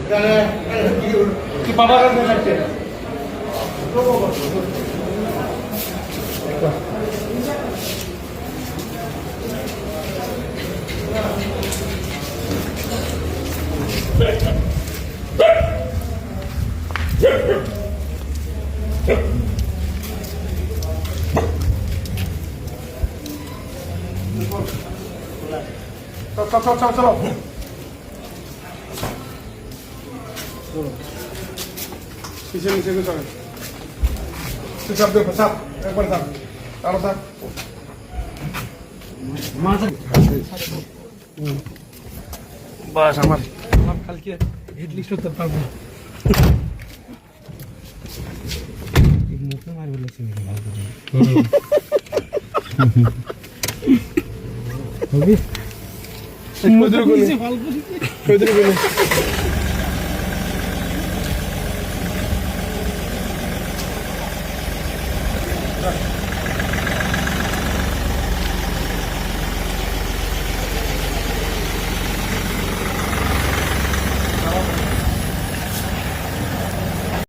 কি বাবা লাগছে চলো पीछे नीचे को चले तू सब देखो सब एक बार सब चलो सब बस আমার কালকে হেড লিস্ট করতে পারবো এই মুখে মার বলেছি হবে কইদরু কোনে